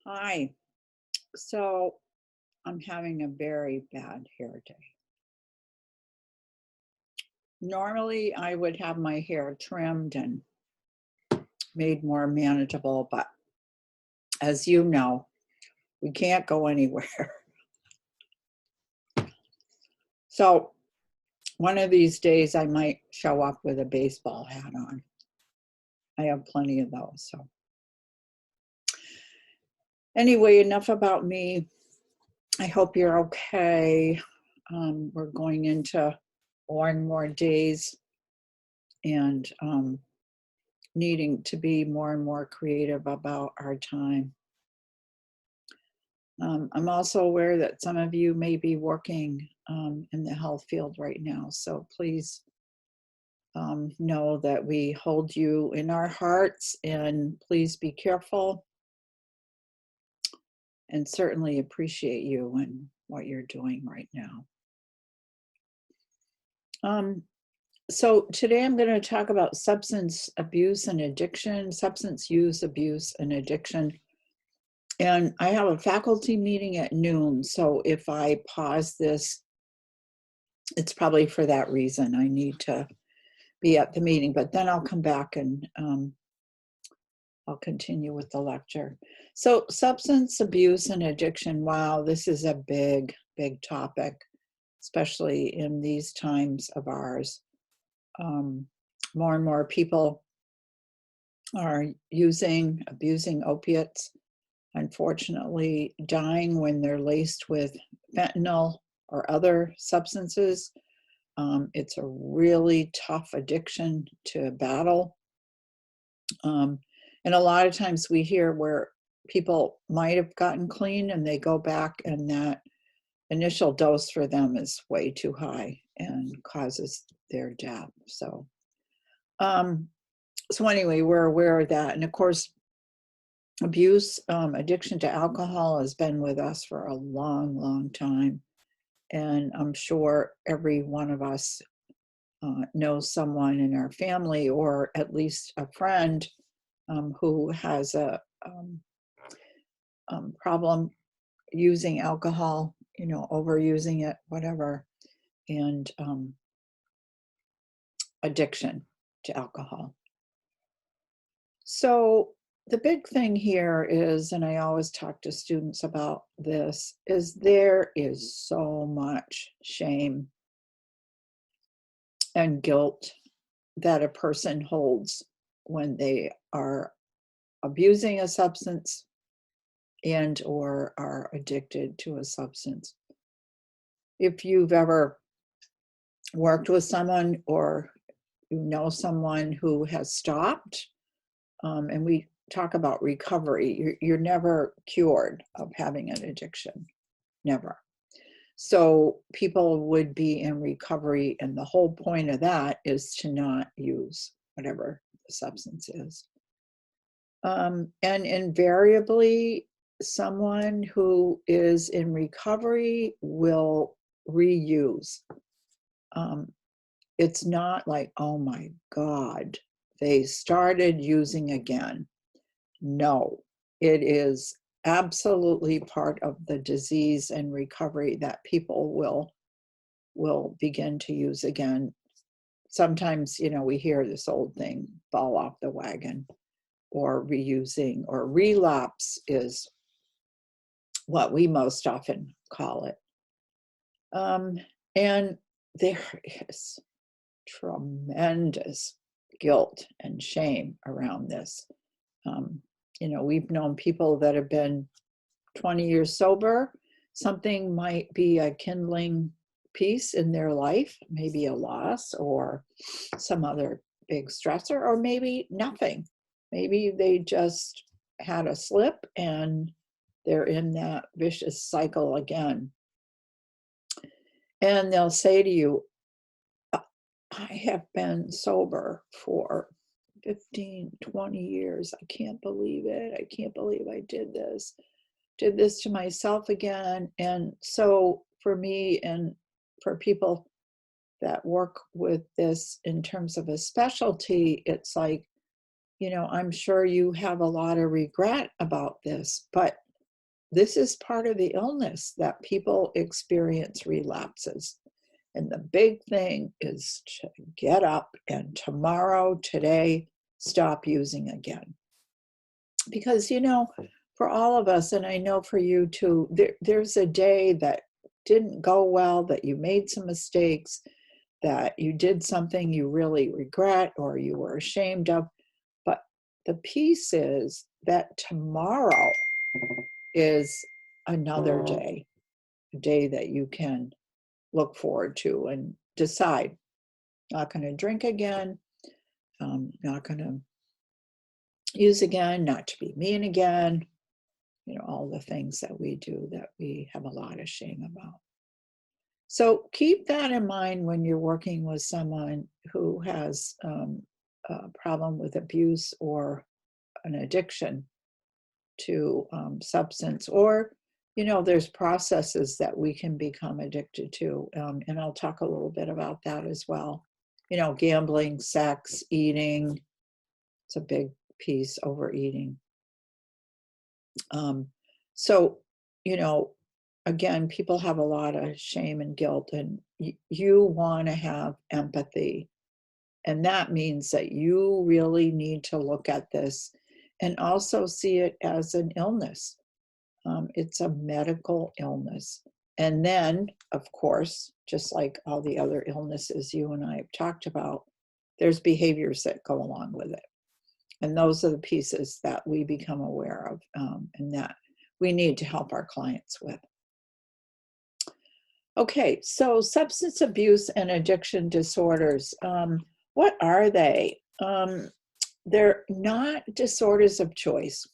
Hi. So I'm having a very bad hair day. Normally, I would have my hair trimmed and made more manageable, but as you know, we can't go anywhere. So one of these days, I might show up with a baseball hat on. I have plenty of those. So anyway, enough about me. I hope you're okay. We're going into one more days and needing to be more and more creative about our time. I'm also aware that some of you may be working in the health field right now, so please know that we hold you in our hearts, and please be careful and certainly appreciate you and what you're doing right now. So today I'm going to talk about substance abuse and addiction, substance use, abuse, and addiction. And I have a faculty meeting at noon, so if I pause this, it's probably for that reason. I need to be at the meeting, but then I'll come back and I'll continue with the lecture. So substance abuse and addiction, wow, this is a big, big topic, especially in these times of ours. More and more people are abusing opiates, unfortunately dying when they're laced with fentanyl or other substances. It's a really tough addiction to battle. And a lot of times we hear where people might have gotten clean and they go back and that initial dose for them is way too high and causes their death. So anyway, we're aware of that. And of course, abuse, addiction to alcohol has been with us for a long, long time. And I'm sure every one of us knows someone in our family or at least a friend who has a problem using alcohol, overusing it, whatever, and addiction to alcohol. So the big thing here is, and I always talk to students about this, is there is so much shame and guilt that a person holds when they are abusing a substance and or are addicted to a substance. If you've ever worked with someone or you know someone who has stopped, and we talk about recovery, you're never cured of having an addiction, never. So people would be in recovery, and the whole point of that is to not use whatever the substance is. And invariably, someone who is in recovery will reuse. It's not like, oh my God, they started using again. No, it is absolutely part of the disease and recovery that people will begin to use again. Sometimes, we hear this old thing, fall off the wagon, or reusing, or relapse is what we most often call it. And there is tremendous guilt and shame around this. We've known people that have been 20 years sober. Something might be a kindling piece in their life, maybe a loss or some other big stressor, or maybe nothing. Maybe they just had a slip and they're in that vicious cycle again. And they'll say to you, I have been sober for 15, 20 years. I can't believe it. I can't believe I did this to myself again. And so for me and for people that work with this in terms of a specialty, it's like, I'm sure you have a lot of regret about this, but this is part of the illness that people experience relapses. And the big thing is to get up and tomorrow, today, stop using again. Because, for all of us, and I know for you too, there's a day that didn't go well, that you made some mistakes, that you did something you really regret or you were ashamed of. But the piece is that tomorrow is another day, a day that you can look forward to and decide, not going to drink again, not going to use again, not to be mean again, all the things that we do that we have a lot of shame about. So keep that in mind when you're working with someone who has a problem with abuse or an addiction to substance, or there's processes that we can become addicted to, and I'll talk a little bit about that as well. Gambling, sex, eating, it's a big piece, overeating. So again, people have a lot of shame and guilt, and you want to have empathy, and that means that you really need to look at this and also see it as an illness. It's a medical illness. And then, of course, just like all the other illnesses you and I have talked about, there's behaviors that go along with it. And those are the pieces that we become aware of, and that we need to help our clients with. Okay, so substance abuse and addiction disorders, what are they? They're not disorders of choice.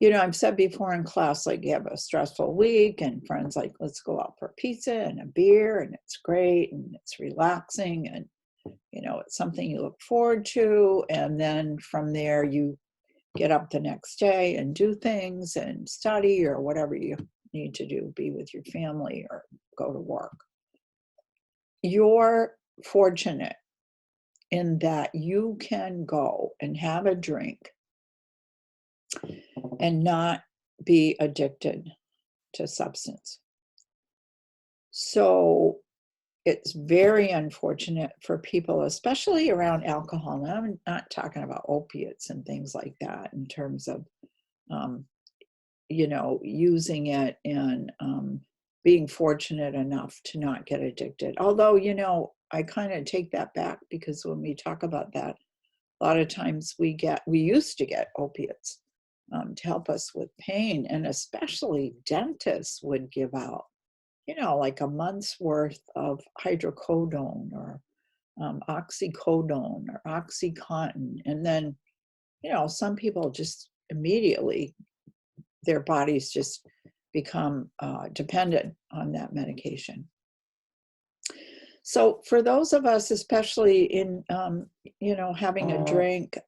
I've said before in class, like, you have a stressful week and friends like, let's go out for pizza and a beer, and it's great and it's relaxing, and it's something you look forward to. And then from there, you get up the next day and do things and study or whatever you need to do, be with your family or go to work. You're fortunate in that you can go and have a drink and not be addicted to substance. So it's very unfortunate for people, especially around alcohol. And I'm not talking about opiates and things like that in terms of, using it and being fortunate enough to not get addicted. Although, I kind of take that back, because when we talk about that, a lot of times we used to get opiates to help us with pain, and especially dentists would give out, like a month's worth of hydrocodone or oxycodone or OxyContin. And then, some people just immediately, their bodies just become dependent on that medication. So for those of us, especially in, having a drink,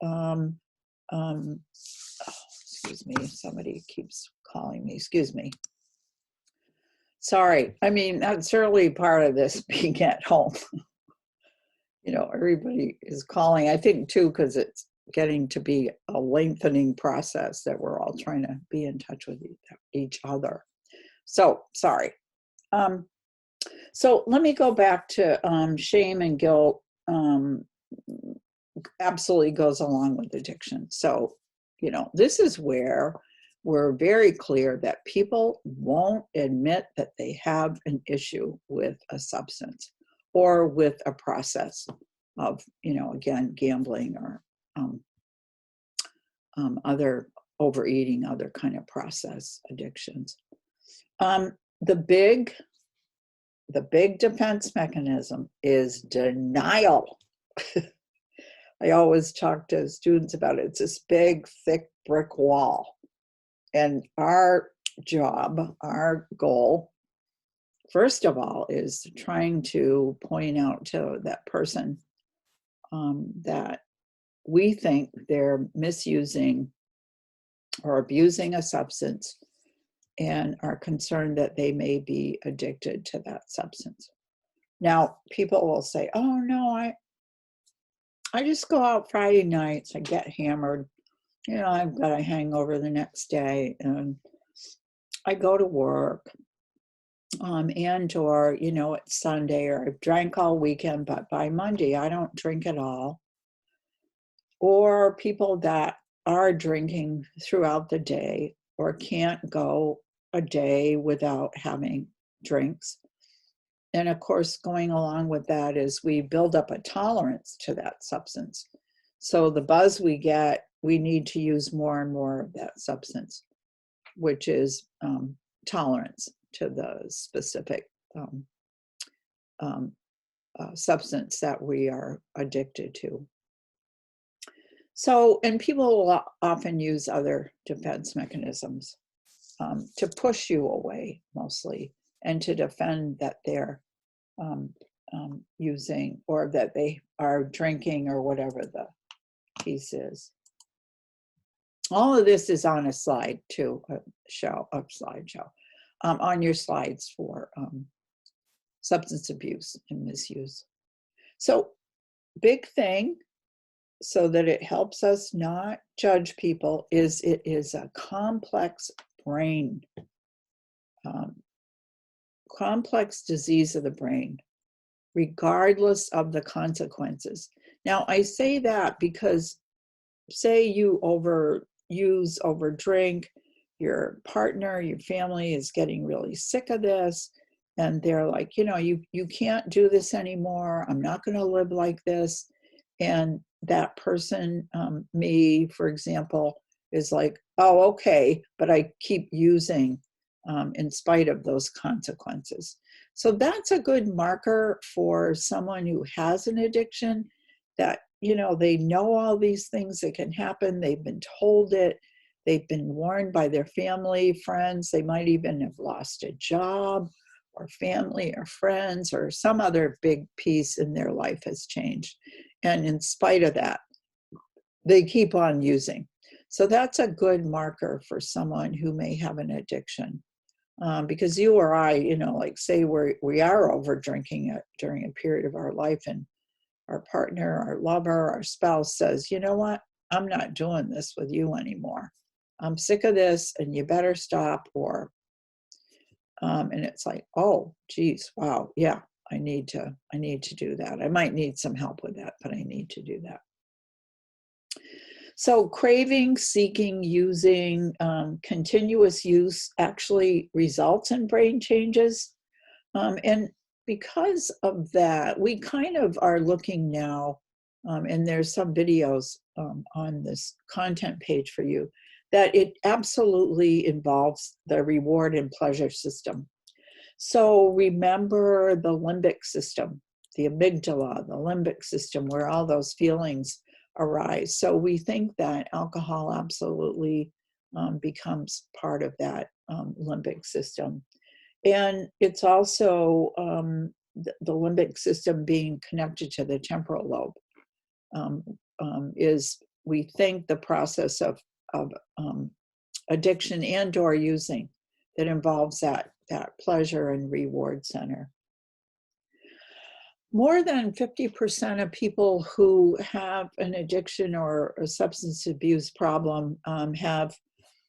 excuse me, somebody keeps calling me, excuse me. Sorry, that's certainly part of this being at home. Everybody is calling, I think too, because it's getting to be a lengthening process that we're all trying to be in touch with each other. So sorry. So let me go back to shame and guilt. Absolutely goes along with addiction. So, this is where we're very clear that people won't admit that they have an issue with a substance or with a process of, again, gambling or other overeating, other kind of process addictions. The big defense mechanism is denial. I always talk to students about it. It's this big, thick brick wall. And our job, our goal, first of all, is trying to point out to that person that we think they're misusing or abusing a substance and are concerned that they may be addicted to that substance. Now, people will say, oh, no, I just go out Friday nights, I get hammered, I've got a hangover the next day and I go to work, and or, it's Sunday or I've drank all weekend, but by Monday I don't drink at all. Or people that are drinking throughout the day or can't go a day without having drinks. And of course, going along with that is we build up a tolerance to that substance. So the buzz we get, we need to use more and more of that substance, which is tolerance to the specific substance that we are addicted to. So, and people will often use other defense mechanisms to push you away mostly, and to defend that they're using or that they are drinking or whatever the piece is. All of this is on a slide too, a slideshow, on your slides for substance abuse and misuse. So, big thing, so that it helps us not judge people, is it is a complex brain, complex disease of the brain, regardless of the consequences. Now, I say that because say you overuse, overdrink, your partner, your family is getting really sick of this, and they're like, you can't do this anymore. I'm not going to live like this. And that person, me, for example, is like, oh, okay, but I keep using in spite of those consequences. So that's a good marker for someone who has an addiction, that, they know all these things that can happen. They've been told it. They've been warned by their family, friends. They might even have lost a job, or family or friends, or some other big piece in their life has changed. And in spite of that, they keep on using. So that's a good marker for someone who may have an addiction. Because you or I, like say we are over drinking during a period of our life, and our partner, our lover, our spouse says, you know what, I'm not doing this with you anymore. I'm sick of this and you better stop. Or, and it's like, oh, geez, wow, yeah, I need to do that. I might need some help with that, but I need to do that. So craving, seeking, using, continuous use actually results in brain changes. And because of that, we kind of are looking now, and there's some videos on this content page for you, that it absolutely involves the reward and pleasure system. So remember the limbic system, the amygdala, the limbic system, where all those feelings arise. So we think that alcohol absolutely becomes part of that limbic system. And it's also the limbic system being connected to the temporal lobe is, we think, the process of addiction and or using that involves that pleasure and reward center. More than 50% of people who have an addiction or a substance abuse problem have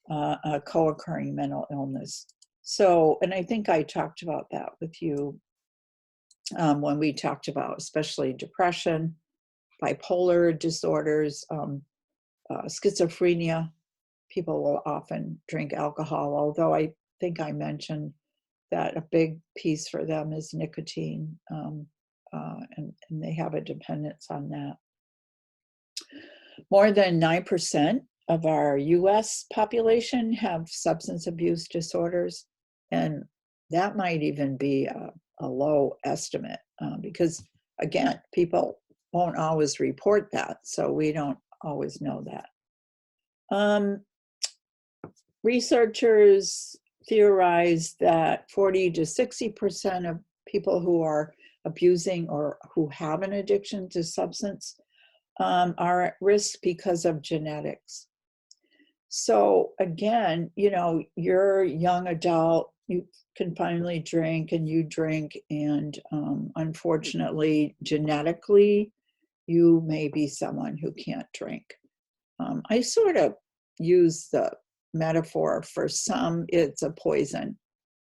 a co-occurring mental illness. So, and I think I talked about that with you when we talked about especially depression, bipolar disorders, schizophrenia. People will often drink alcohol, although I think I mentioned that a big piece for them is nicotine, and they have a dependence on that. More than 9% of our US population have substance abuse disorders, and that might even be a low estimate because, again, people won't always report that, so we don't always know that. Researchers theorize that 40 to 60% of people who are abusing or who have an addiction to substance are at risk because of genetics. So again, you're a young adult, you can finally drink and you drink, and unfortunately, genetically, you may be someone who can't drink. I sort of use the metaphor, for some it's a poison,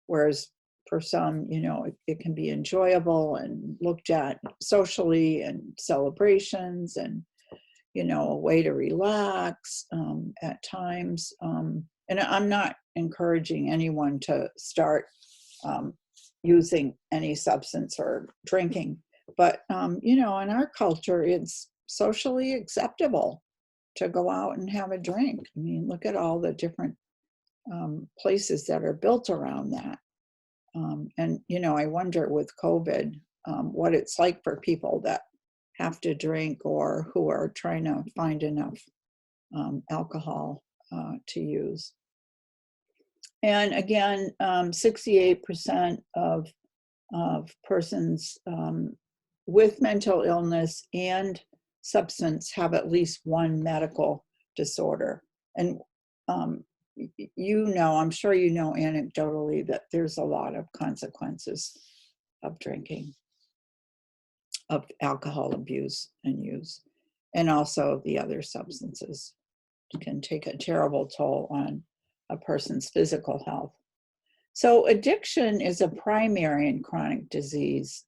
whereas for some, it can be enjoyable and looked at socially and celebrations and, a way to relax at times. And I'm not encouraging anyone to start using any substance or drinking, but, in our culture, it's socially acceptable to go out and have a drink. I mean, look at all the different places that are built around that. And, I wonder with COVID, what it's like for people that have to drink or who are trying to find enough alcohol to use. And again, 68% of persons with mental illness and substance have at least one medical disorder. And I'm sure anecdotally that there's a lot of consequences of drinking, of alcohol abuse and use, and also the other substances can take a terrible toll on a person's physical health. So addiction is a primary and chronic disease.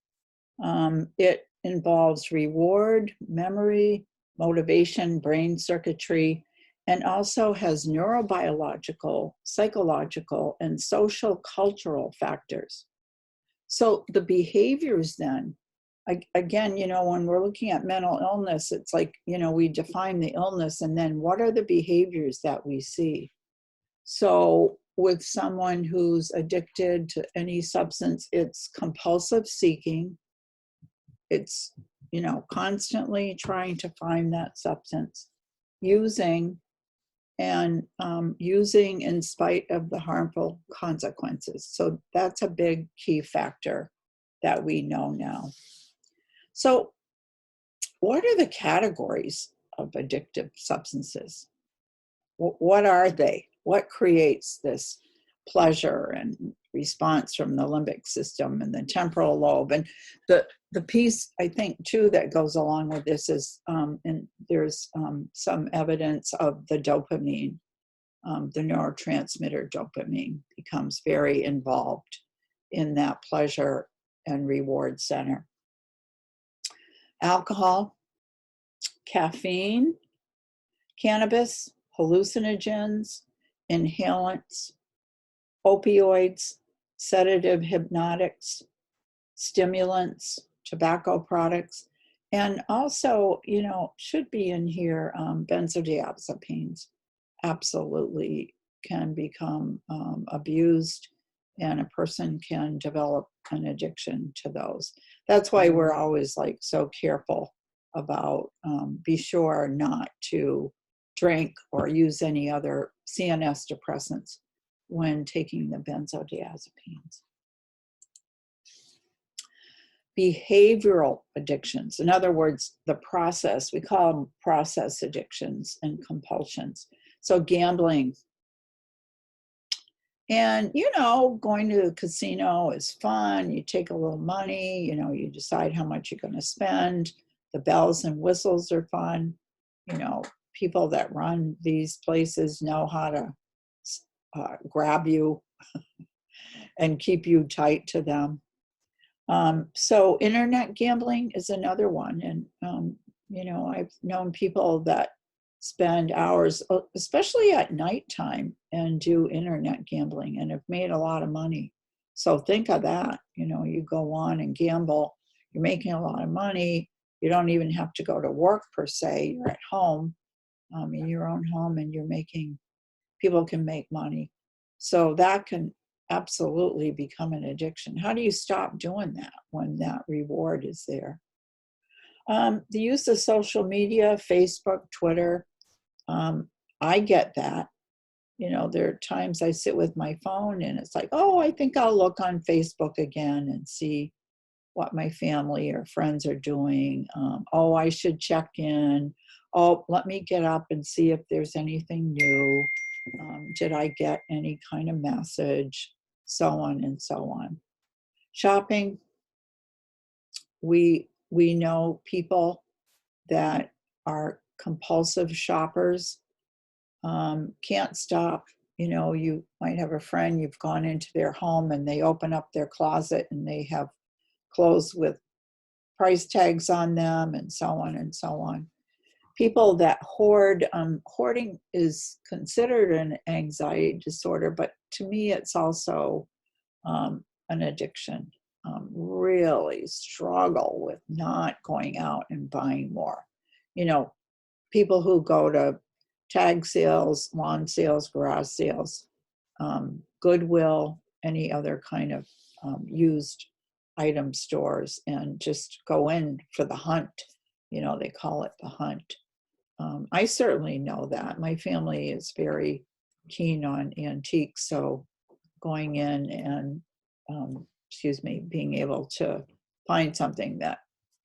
It involves reward, memory, motivation, brain circuitry, and also has neurobiological, psychological, and social cultural factors. So the behaviors then, again, when we're looking at mental illness, it's like, we define the illness and then what are the behaviors that we see? So with someone who's addicted to any substance, it's compulsive seeking. It's, constantly trying to find that substance, using in spite of the harmful consequences. So that's a big key factor that we know now. So what are the categories of addictive substances? What are they? What creates this pleasure and response from the limbic system and the temporal lobe? And the piece, I think, too, that goes along with this is, and there's some evidence of the dopamine, the neurotransmitter dopamine becomes very involved in that pleasure and reward center. Alcohol, caffeine, cannabis, hallucinogens, inhalants, opioids, sedative hypnotics, stimulants, tobacco products, and also, should be in here, benzodiazepines absolutely can become abused, and a person can develop an addiction to those. That's why we're always so careful about be sure not to drink or use any other CNS depressants when taking the benzodiazepines. Behavioral addictions, in other words, the process, we call them process addictions and compulsions. So gambling. And, going to the casino is fun. You take a little money, you decide how much you're going to spend. The bells and whistles are fun. People that run these places know how to grab you and keep you tight to them. So internet gambling is another one. And, I've known people that spend hours, especially at nighttime, and do internet gambling and have made a lot of money. So think of that. You go on and gamble, you're making a lot of money. You don't even have to go to work per se. You're at home, in your own home, and people can make money. So that can absolutely become an addiction. How do you stop doing that when that reward is there? The use of social media, Facebook, Twitter, I get that. There are times I sit with my phone and it's like, oh, I think I'll look on Facebook again and see what my family or friends are doing. Oh, I should check in. Oh, let me get up and see if there's anything new. Did I get any kind of message? So on and so on. Shopping, we know people that are compulsive shoppers. Can't stop. You know, you might have a friend, you've gone into their home and they open up their closet and they have clothes with price tags on them and so on and so on. People that hoard, hoarding is considered an anxiety disorder, but to me it's also an addiction. Really struggle with not going out and buying more. You know, people who go to tag sales, lawn sales, garage sales, Goodwill, any other kind of used item stores, and just go in for the hunt. You know, they call it the hunt. I certainly know that. My family is very keen on antiques, so going in and, being able to find something that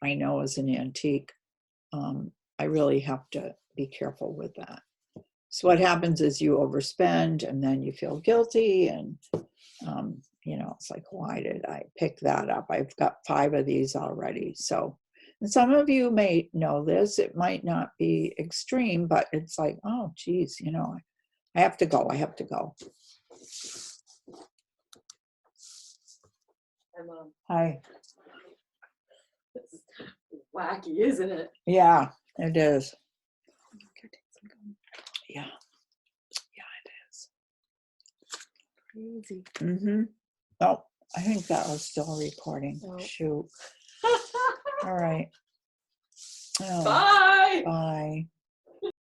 I know is an antique, I really have to be careful with that. So what happens is you overspend and then you feel guilty and, you know, it's like, why did I pick that up? I've got 5 of these already. So, and some of you may know this, it might not be extreme, but it's like, oh, geez, you know, I have to go, I have to go. Hi, Mom. Hi. This is wacky, isn't it? Yeah, it is. Yeah. Yeah, it is. Crazy. Mm-hmm. Oh, I think that was still recording. Oh. Shoot. All right. Oh, Bye. bye.